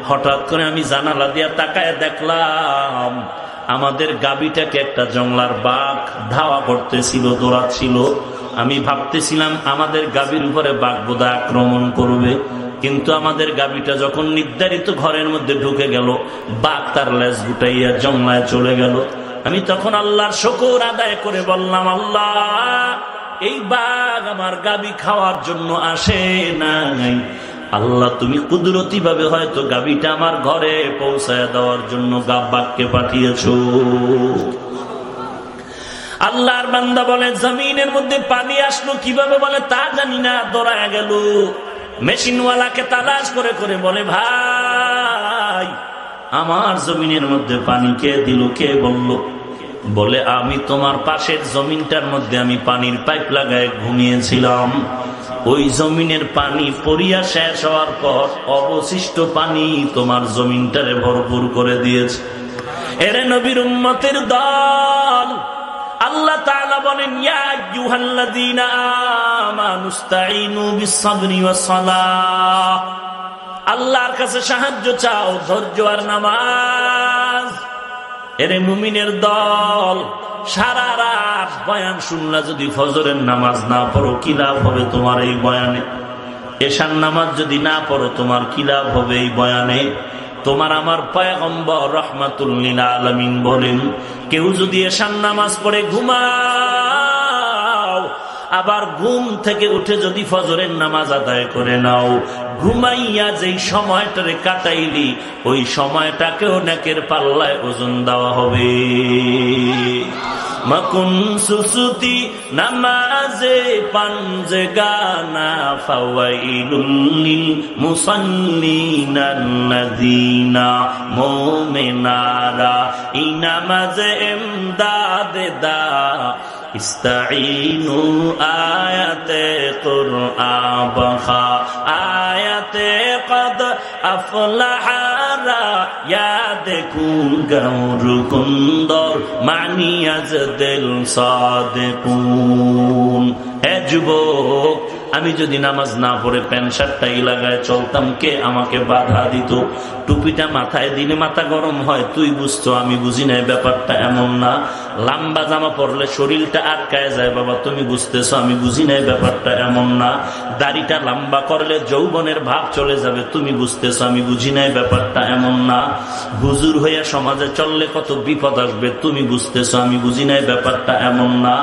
হঠাৎ করে আমি জানালা দিয়া তাকায় দেখলাম আমাদের গাভীটাকে একটা জংলার বাঘ ধাওয়া করতেছিল, দৌড়াচ্ছিল। আমি ভাবতেছিলাম আমাদের গাভীর উপরে বাঘ বোধহয় আক্রমণ করবে, কিন্তু আমাদের গাভীটা যখন নির্ধারিত ঘরের মধ্যে ঢুকে গেল, বাঘ তার লেজ গুটাইয়া জংলায় চলে গেল। আমি তখন আল্লাহর শুকর আদায় করে বললাম, আল্লাহ, এই বাঘ আমার গাবি খাওয়ার জন্য আসে নাই, আল্লাহ তুমি কুদরতি ভাবে হয়তো গাবিটা আমার ঘরে পৌঁছায় দেওয়ার জন্য বাঘকে পাঠিয়েছো। আল্লাহর বান্দা বলে, জমিনের মধ্যে পানি আসলো কিভাবে? বলে, তা জানি না, দৌড়ায় গেল। মেশিনওয়ালাকে তালাশ করে করে বলে, ভাই, আমার জমিনের মধ্যে পানি কে দিল, কে বলল? বলে, আমি তোমার পাশের জমিনটার মধ্যে আমি পানির পাইপ লাগায় ঘুমিয়েছিলাম, ওই জমিনের পানি পরিয়া শেষ হওয়ার পর অবশিষ্ট পানি তোমার জমিনটারে ভরপুর করে দিয়েছে। এরে নবীর উম্মতের দল, আল্লাহ তাআলা বলেন, ইয়া আইয়ুহাল্লাযীনা আমানুস্তাঈনু বিস-সাবরি ওয়াস-সালাহ, আল্লাহর কাছে সাহায্য চাও, ধৈর্য আর নামাজ। এরে মুমিনের দল, সারা রাত বয়ান শুনলা, যদি ফজরের নামাজ না পড়ো কি লাভ হবে তোমার এই বয়ানে? এশার নামাজ যদি না পড়ো তোমার কি লাভ হবে এই বয়ানে? তোমার আমার পয়গম্বর রাহমাতুল লিল আলামিন বলেন, কেউ যদি এশার নামাজ পড়ে ঘুমাও, আবার ঘুম থেকে উঠে যদি ফজরের নামাজ আদায় করে নাও, ঘুমাইয়া যেই সময়টারে কাটাইলি ওই সময়টাকেও নেকের পাল্লায় ওজন দেওয়া হবে। মাকুন সুসুতি নামাজে পাঞ্জে গানা ফাওয়াইলুল লিল মুসাল্লিনাল্লাযীনা মুমিনারা এই নামাজে ইমদাদে দা ইস্তাঈনু আয়াতে কুরআন বখা আয়াতে কদ আফলাহারা ইয়াদকুন গৌর কুন্দর মানিয়াজ দিল সাদিকুন। হে যুবক, আমি যদি নামাজ না পড়ে প্যান্ট শার্টটাই লাগায় চলতাম, কে আমাকে বাধা দিত? টুপিটা মাথায় দিলে মাথা গরম হয়, তুই বুঝতো, আমি বুঝি নাই ব্যাপারটা এমন না। লম্বা জামা পরলে শরীরটা আটকায় যায়, বাবা তুমি বুঝতেছো, আমি বুঝি নাই ব্যাপারটা এমন না। দাড়িটা লম্বা করলে যৌবনের ভাব চলে যাবে, তুমি বুঝতেছো, আমি বুঝি নাই ব্যাপারটা এমন না। হুজুর হইয়া সমাজে চললে কত বিপদ আসবে, তুমি বুঝতেছো, আমি বুঝি নাই ব্যাপারটা এমন না।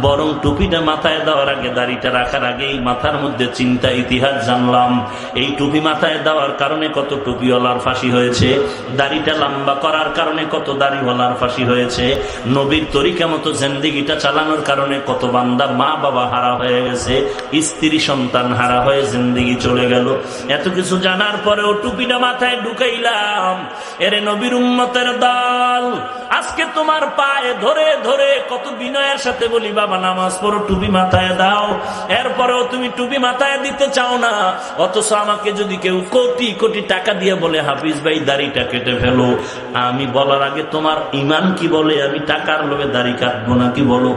বরং টুপিটা মাথায় দেওয়ার আগে, দাড়িটা রাখার আগে এই মাথার মধ্যে চিন্তা ইতিহাস জানলাম, এই টুপি মাথায় দেওয়ার কারণে কত টুপিওয়ালার ফাঁসি হয়েছে, দাড়িটা লম্বা করার কারণে কত দাড়িওয়ালার ফাঁসি হয়েছে, নবীর তরিকা মতো জিন্দেগিটা চালানোর কারণে কত বান্দা মা বাবা হারা হয়ে গেছে, স্ত্রী সন্তান হারা হয়ে জিন্দেগি চলে গেল। এত কিছু জানার পরেও টুপিটা মাথায় ঢুকাইলাম। এরে নবীর উম্মতের দল, আজকে তোমার পায়ে ধরে ধরে কত বিনয়ের সাথে বলি, বাবা নামাজ পড়ো, টুপি মাথায় দাও, এরপরেও তুমি টুপি মাথায় দিতে চাও না। অথচ আমাকে যদি কেউ কোটি কোটি টাকা দিয়ে বলে, হাফিজ ভাই দাড়িটা কেটে ফেলো, আমি বলার আগে তোমার ইমান কি বলে আমি টাকার লোভে দাড়ি কাটবো নাকি বলো?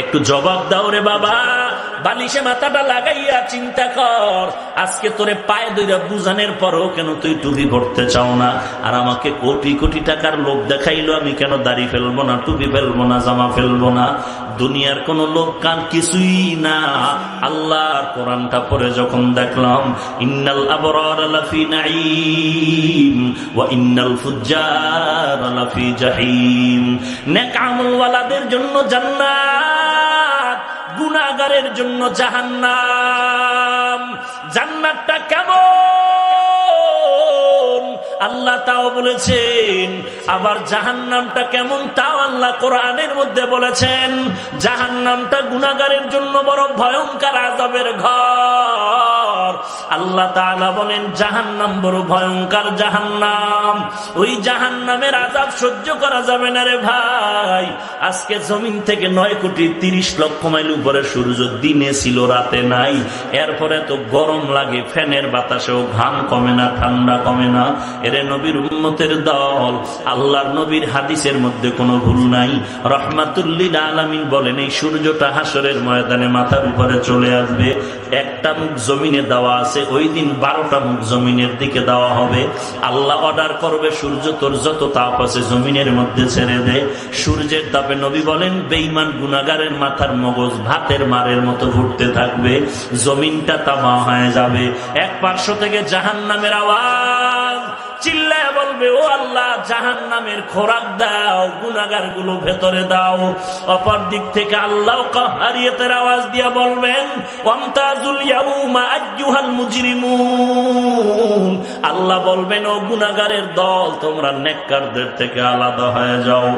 একটু জবাব দাও রে বাবা। বালিশে মাথাটা লাগাইয়া চিন্তা কর, আজকে তোরে পায়ে ধইরা বুঝানোর পরও কেন তুই টুপি পড়তে চাও না? আর আমাকে কোটি কোটি টাকার লোভ দেখাইলো, আমি কেন দাড়ি ফেলবো না, টুপি ফেলবো না, জামা ফেলবো না? দুনিয়ার কোন লোভ কান কিছুই না। আল্লাহর কোরআনটা পড়ে যখন দেখলাম, ইন্নাল আবরার লাফি নাঈম ওয়া ইন্নাল ফুজ্জার লাফি জাহিম, নেক আমল ওয়ালাদের জন্য জান্নাত, গুনাহগারের জন্য জাহান্নাম। জান্নাতটা কেমন আল্লাহ তাও বলেছেন, আবার জাহান্নামটা কেমন তাও আল্লাহ কোরআনের মধ্যে বলেছেন। জাহান্নামটা গুনাহগারের জন্য বড় ভয়ঙ্কর আযাবের ঘর। আল্লাহ তাআলা বলেন, জাহান্নাম বড় ভয়ঙ্কর জাহান্নাম, ওই জাহান্নামের আযাব সহ্য করা যাবে না রে ভাই। আজকে জমিন থেকে 9,30,00,000 মাইল উপরে সূর্য দিনে ছিল, রাতে নাই, এরপরে তো গরম লাগে, ফ্যানের বাতাসেও ঘাম কমে না, ঠান্ডা কমে না। এরে নবীর উম্মতের দল, আল্লাহর নবীর হাদিসের মধ্যে কোনো ভুল নাই। রাহমাতুল লিল আলামিন বলেন, এই সূর্যটা হাসরের ময়দানে মাথার উপরে চলে আসবে, একটা মুখ জমিনে দেওয়া আছে, ওই দিন 12টা মুখ জমিনের দিকে দেওয়া হবে। আল্লাহ অর্ডার করবে, সূর্য তোর যত তাপ আছে জমিনের মধ্যে ছেড়ে দে। সূর্যের তাপে নবী বলেন, বেঈমান গুনাহগারের মাথার মগজ ভাতের মারের মতো ঘুরতে থাকবে, জমিনটা তামা হয়ে যাবে। এক পার্শ্ব থেকে জাহান্নামের আওয়াজ, চিল্লায় বলবে, বলবে, ও আল্লাহ, জাহান্নামের খোরাক দাও, গুনাহগার গুলো ভেতরে দাও। অপর দিক থেকে আল্লাহ কাহ্হারিয়তের আওয়াজ দিয়া বলবেন, ওয়ামতাজুল ইয়াউমা আইয়ুহাল মুজরিমুন। আল্লাহ বলবেন, ও গুনাহগারের দল, তোমরা নেককারদের থেকে আলাদা হয়ে যাও।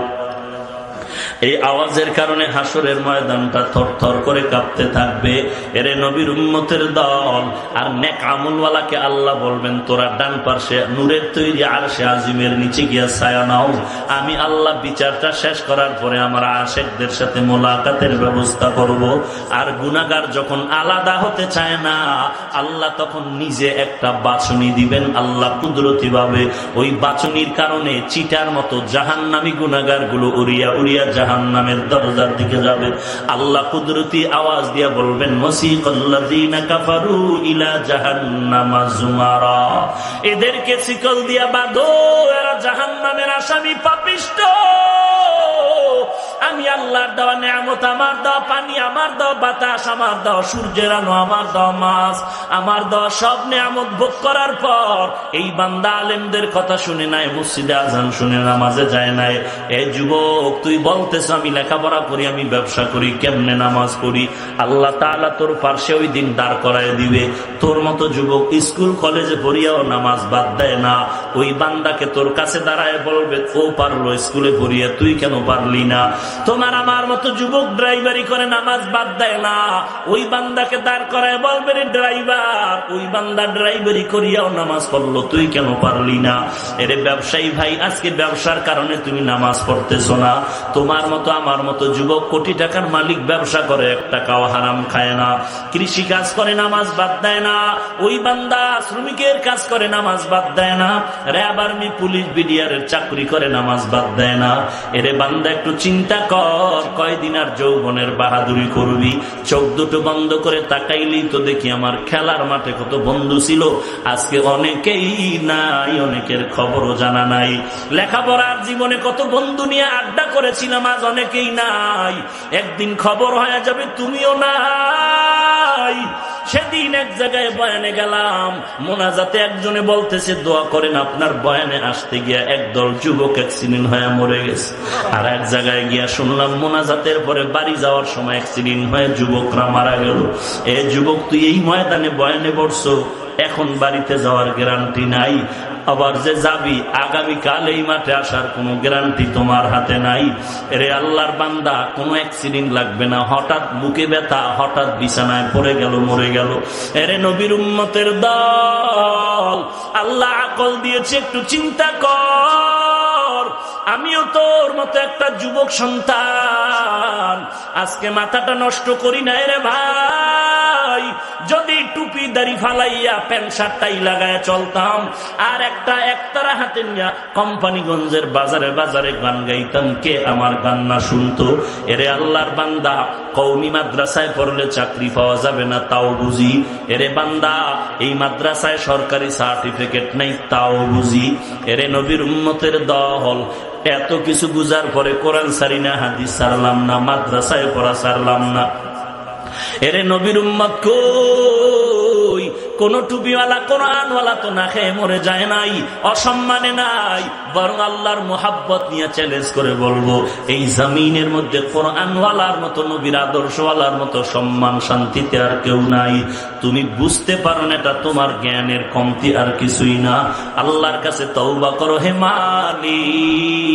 এই আওয়াজের কারণে হাসরের ময়দানটা থরথর করে কাঁপতে থাকবে। এরে নবীর উম্মতের দল, আর নেক আমলওয়ালাকে আল্লাহ বলবেন, তোরা ডান পাশে নূরের তৈরি আরশে আজিমের নিচে গিয়া ছায়া নাও। আমি আল্লাহ বিচারটা শেষ করার পরে আমার আশেকদের সাথে মোলাকাতের ব্যবস্থা করব। আর গুনাহগার যখন আলাদা হতে চায় না, আল্লাহ তখন নিজে একটা বাছনি দিবেন। আল্লাহ কুদরতি ভাবে ওই বাছনির কারণে চিটার মতো জাহান্নামী গুনাহগার গুলো উড়িয়া উড়িয়া জাহান্নামের দরজার দিকে যাবে। আল্লাহ কুদরতি আওয়াজ দিয়া বলবেন, ওয়াসিকাল্লাযীনা কাফারু ইলা জাহান্নামা যুমারা। এদেরকে শিকল দিয়া বাঁধো, এরা জাহান্নামের আসামি, পাপিষ্ঠ। আমি আল্লাহর দেওয়া নিয়ামত, আমার দেওয়া পানি, আমার দেওয়া বাতাস, আমার দেওয়া সূর্যের আলো, আমার দেওয়া মাছ, আমার দেওয়া সব নিয়ামত ভোগ করার পর এই বান্দা আলেমদের কথা শুনে নাই, মসজিদে আজান শুনে নামাজে যায় নাই। এই যুবক, তুই বলতেছ আমি লেখাপড়া করি, আমি ব্যবসা করি, কেমনে নামাজ পড়ি? আল্লাহ তাআলা তোর পাশে ওই দিন দাঁড় করায় দিবে। তোর মতো যুবক স্কুল কলেজে পড়িয়াও নামাজ বাদ দেয় না, ওই বান্দাকে তোর কাছে দাঁড়ায় বলবে, ও পারলো স্কুলে পড়িয়া, তুই কেন পারলি না? তোমার আমার মতো যুবক ড্রাইভারি করে নামাজ বাদ দেয় না, ওই বান্দাকে দাঁড় করায় বলবে, রে ড্রাইভার, ওই বান্দা ড্রাইভারি করিয়াও নামাজ পড়লো, তুই কেন পারলি না? এরে ব্যবসায়ী ভাই, আজকে ব্যবসার কারণে তুমি নামাজ পড়তেছো না। তোমার মতো আমার মতো যুবক কোটি টাকার মালিক, ব্যবসা করে, এক টাকাও হারাম খায় না, কৃষি কাজ করে নামাজ বাদ দেয় না, ওই বান্দা শ্রমিকের কাজ করে নামাজ বাদ দেয় না, র্যাব আর্মি পুলিশ বিডিআরের চাকরি করে নামাজ বাদ দেয় না। এরে বান্দা, একটু চিন্তা কর, কয়দিন আর যৌবনের বাহাদুরি করবি? চোখ দুটো বন্ধ করে তাকাইলেই তো দেখি আমার খেলার মাঠে কত বন্ধু ছিল, আজকে অনেকেই নাই, অনেকের খবরও জানা নাই। লেখাপড়ার জীবনে কত বন্ধু নিয়ে আড্ডা করেছিলাম, আজ অনেকেই নাই। একদিন খবর হয়ে যাবে তুমিও নাই। সেদিন এক জায়গায় বয়ানে গেলাম, মোনাজাতে একজনে বলতেছে, দোয়া করেন, আপনার বয়ানে আসতে গিয়া একদল যুবক অ্যাক্সিডেন্ট হয়ে মরে গেছে। আর এক জায়গায় গিয়া শুনলাম, মোনাজাতের পরে বাড়ি যাওয়ার সময় অ্যাক্সিডেন্ট হয়ে যুবকরা মারা গেল। এ যুবক, তুই এই ময়দানে বয়ানে পড়ছো, এখন বাড়িতে যাওয়ার গ্যারান্টি নাই। আবার যে যাবি, আগামীকাল এই মাঠে আসার কোনো গ্যারান্টি তোমার হাতে নাই। এরে আল্লাহর বান্দা, কোনো অ্যাক্সিডেন্ট লাগবে না, হঠাৎ বুকে ব্যথা, হঠাৎ বিছানায় পড়ে গেল, মরে গেল। এরে নবীর উম্মতের দল, আল্লাহ আকল দিয়েছে, একটু চিন্তা কর। আমিও তোর মতো একটা যুবক সন্তান, আজকে মাথাটা নষ্ট করি না রে ভাই। যদি টুপি দাড়ি ফালাইয়া প্যান্ট শার্টটাই লাগায় চলতাম, আর একতারা হাতে নিয়ে কোম্পানিগঞ্জের বাজারে বাজারে গান গাইতাম, কে আমার গান না শুনতো? এরে আল্লাহর বান্দা, কওমি মাদ্রাসায় পড়লে চাকরি পাওয়া যাবে না, তাও বুঝি। এরে বান্দা, এই মাদ্রাসায় সরকারি সার্টিফিকেট নেই, তাও বুঝি। এরে নবীর উম্মতের দল, এত কিছু বুঝার পরে কোরআন ছাড়ি না, হাদিস ছাড়লাম না, মাদ্রাসায় পড়া ছাড়লাম না। এরে নবীর উম্মত কই? কোন টুপিওয়ালা কোরআনওয়ালা তো না খেয়ে মরে যায় নাই, অসম্মানে নাই, বরং আল্লাহর মোহাব্বত নিয়ে চ্যালেঞ্জ করে বলবো, এই জমিনের মধ্যে কোরআনওয়ালার মতো, নবীর আদর্শওয়ালার মতো সম্মান শান্তিতে আর কেউ নাই। তুমি বুঝতে পারো না, এটা তোমার জ্ঞানের কমতি, আর কিছুই না। আল্লাহর কাছে তওবা করো, হে মালিক,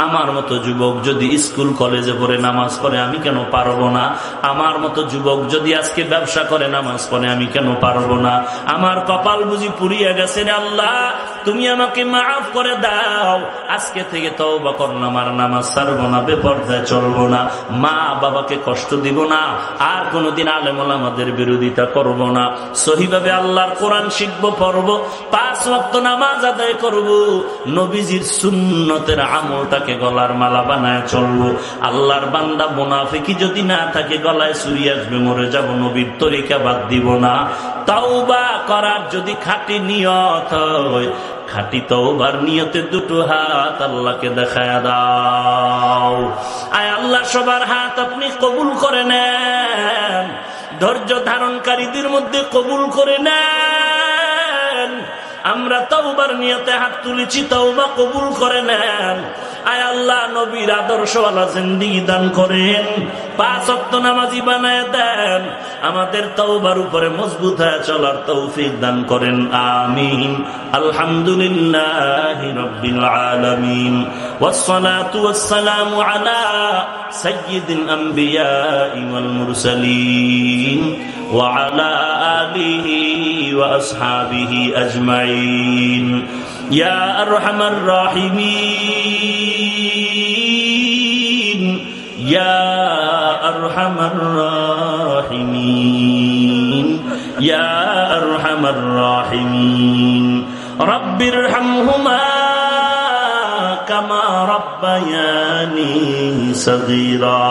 আমার মতো যুবক যদি স্কুল কলেজে পড়ে নামাজ পড়ে, আমি কেন পারবো না? আমার মতো যুবক যদি আজকে ব্যবসা করে নামাজ পড়ে, আমি কেন পারবো না? আমার কপাল বুঝি পুড়িয়ে গেছে রে আল্লাহ, তুমি আমাকে মাফ করে দাও। আজকে থেকে তওবা করলাম, আর নামাজ ছাড়বো না, বেপরদায় চলবো না, মা বাবাকে কষ্ট দিব না, আর কোনোদিন আলেম ওলামাদের বিরোধিতা করবো না, সহিভাবে আল্লাহর কোরআন শিখবো, পড়বো, 5 ওয়াক্ত নামাজ আদায় করবো, নবীজির সুন্নতের আমলটাকে গলার মালা বানায় চলবো। আল্লাহর বান্দা, মুনাফিকি যদি না থাকে, গলায় ছুরি আসবে, মরে যাব, নবীর তরিকা বাদ দিব না। তওবা করার যদি খাঁটি নিয়ত হয়, খাঁটি তওবার নিয়তে দুটো হাত আল্লাহকে দেখায় দাও। আয় আল্লাহ, সবার হাত আপনি কবুল করে নেন, ধৈর্য ধারণকারীদের মধ্যে কবুল করে নেন। আমরা তওবার নিয়তে হাত তুলেছি, তওবা কবুল করে নেন। আয় আল্লাহ, নবীর আদর্শওয়ালা জিন্দেগি দান করেন, 5 ওয়াক্ত নামাজি বানায় দেন, আমাদের তওবার উপরে মজবুত হয়ে চলার তৌফিক দান করেন। আমিন। আলহামদুলিল্লাহি রাব্বিল আলামিন, ওয়াসসালাতু ওয়াসসালামু আলা সাইয়্যিদিল আমবিয়াই ওয়াল মুরসালিন ওয়া আলা আলিহি ওয়া আসহাবিহি আজমাইন। ইয়া আরহামার রাহিমিন, ইয়া আরহামার রাহিমিন, ইয়া আরহামার রাহিমিন। রব্বিরহামহুমা কামা রাব্বায়ানি সগীরা।